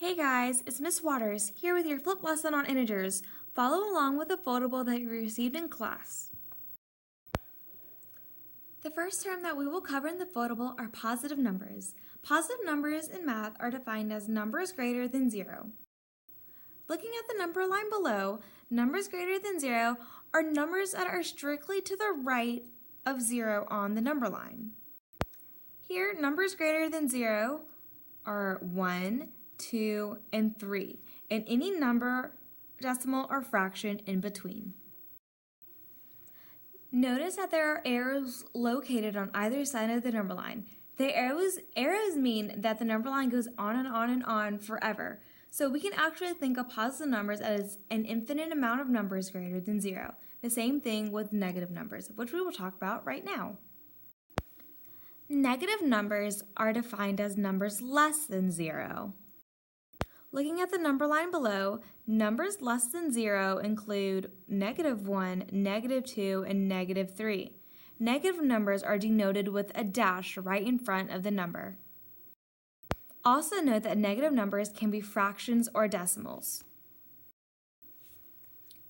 Hey guys, it's Miss Waters here with your flip lesson on integers. Follow along with the foldable that you received in class. The first term that we will cover in the foldable are positive numbers. Positive numbers in math are defined as numbers greater than 0. Looking at the number line below, numbers greater than 0 are numbers that are strictly to the right of 0 on the number line. Here, numbers greater than 0 are 1, 2, and 3, and any number, decimal, or fraction in between. Notice that there are arrows located on either side of the number line. The arrows mean that the number line goes on and on and on forever. So we can actually think of positive numbers as an infinite amount of numbers greater than 0. The same thing with negative numbers, which we will talk about right now. Negative numbers are defined as numbers less than 0. Looking at the number line below, numbers less than 0 include -1, -2, and -3. Negative numbers are denoted with a dash right in front of the number. Also note that negative numbers can be fractions or decimals.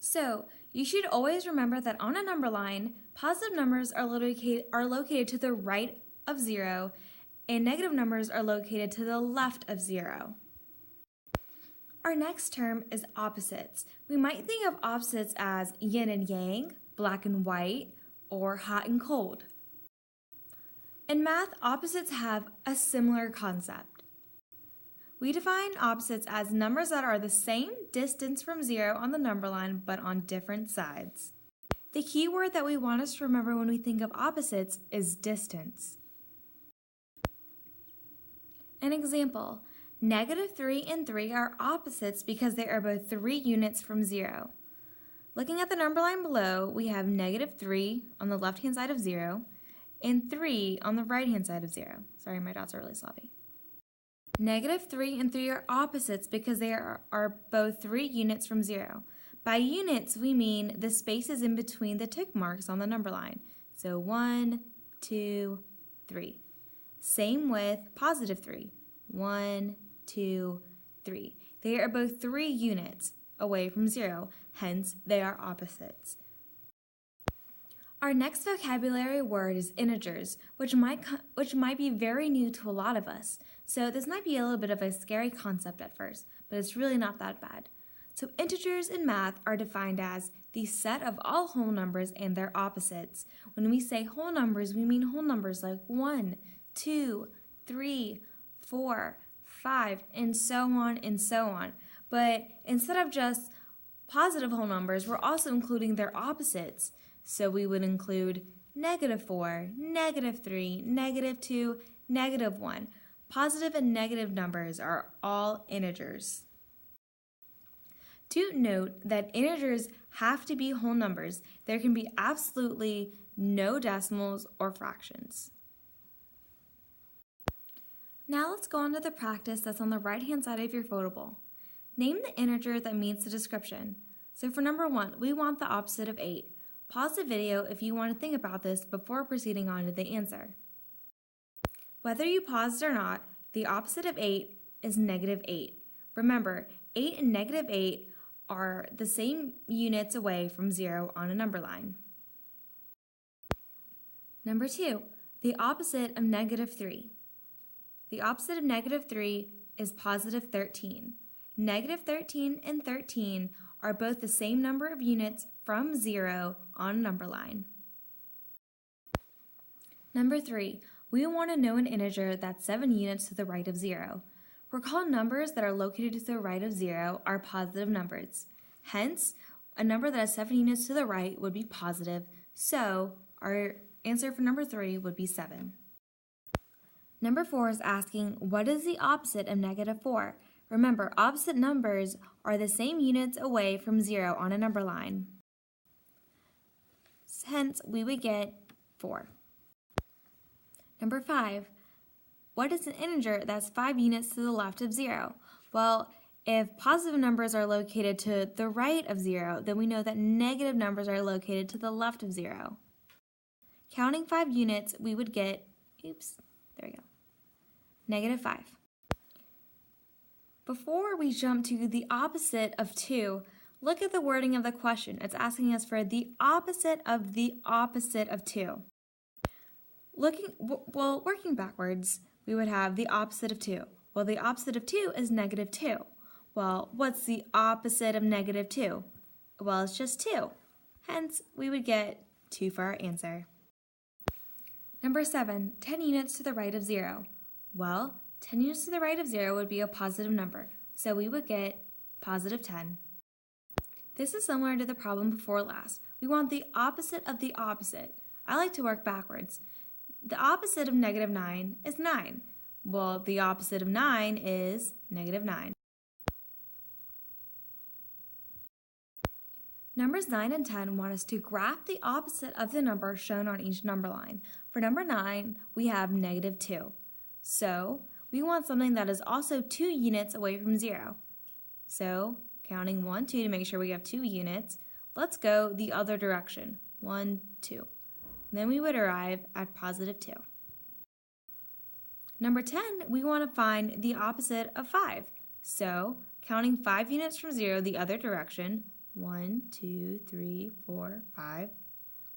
So, you should always remember that on a number line, positive numbers are located to the right of 0, and negative numbers are located to the left of 0. Our next term is opposites. We might think of opposites as yin and yang, black and white, or hot and cold. In math, opposites have a similar concept. We define opposites as numbers that are the same distance from 0 on the number line, but on different sides. The key word that we want us to remember when we think of opposites is distance. An example, -3 and 3 are opposites because they are both 3 units from 0. Looking at the number line below, we have -3 on the left-hand side of 0 and 3 on the right-hand side of 0. Sorry, my dots are really sloppy. -3 and 3 are opposites because they are both 3 units from 0. By units, we mean the spaces in between the tick marks on the number line. So 1, 2, 3. Same with +3. 1, 2, 3. They are both 3 units away from 0, hence they are opposites. Our next vocabulary word is integers, which might be very new to a lot of us. So this might be a little bit of a scary concept at first, but it's really not that bad. So integers in math are defined as the set of all whole numbers and their opposites. When we say whole numbers, we mean whole numbers like 1, 2, 3, 4, 5, and so on and so on. But instead of just positive whole numbers, we're also including their opposites. So we would include -4, -3, -2, -1. Positive and negative numbers are all integers. To note that integers have to be whole numbers. There can be absolutely no decimals or fractions. Now let's go on to the practice that's on the right-hand side of your foldable. Name the integer that meets the description. So for number 1, we want the opposite of 8. Pause the video if you want to think about this before proceeding on to the answer. Whether you paused or not, the opposite of 8 is -8. Remember, 8 and -8 are the same units away from 0 on a number line. Number 2, the opposite of -3. The opposite of -3 is +13. -13 and 13 are both the same number of units from 0 on a number line. Number 3, we want to know an integer that's 7 units to the right of 0. Recall numbers that are located to the right of 0 are positive numbers. Hence, a number that has 7 units to the right would be positive, so our answer for number 3 would be 7. Number 4 is asking, what is the opposite of -4? Remember, opposite numbers are the same units away from 0 on a number line. Hence, we would get 4. Number 5, what is an integer that's 5 units to the left of 0? Well, if positive numbers are located to the right of 0, then we know that negative numbers are located to the left of 0. Counting 5 units, we would get, -5. Before we jump to the opposite of 2, look at the wording of the question. It's asking us for the opposite of 2. Working backwards, we would have the opposite of 2. Well, the opposite of 2 is negative 2. Well, what's the opposite of negative 2? Well, it's just 2. Hence, we would get 2 for our answer. Number 7, 10 units to the right of 0. Well, 10 units to the right of 0 would be a positive number, so we would get positive 10. This is similar to the problem before last. We want the opposite of the opposite. I like to work backwards. The opposite of negative 9 is 9. Well, the opposite of 9 is negative 9. Numbers 9 and 10 want us to graph the opposite of the number shown on each number line. For number 9, we have negative 2. So, we want something that is also 2 units away from 0. So, counting 1, 2 to make sure we have 2 units, let's go the other direction. 1, 2. Then we would arrive at positive 2. Number 10, we want to find the opposite of 5. So, counting 5 units from 0 the other direction, 1, 2, 3, 4, 5,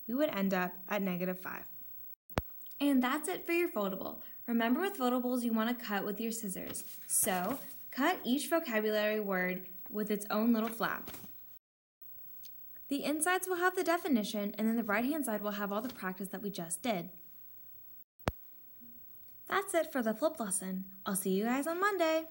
we would end up at negative 5. And that's it for your foldable. Remember, with foldables, you want to cut with your scissors. So, cut each vocabulary word with its own little flap. The insides will have the definition, and then the right-hand side will have all the practice that we just did. That's it for the flip lesson. I'll see you guys on Monday.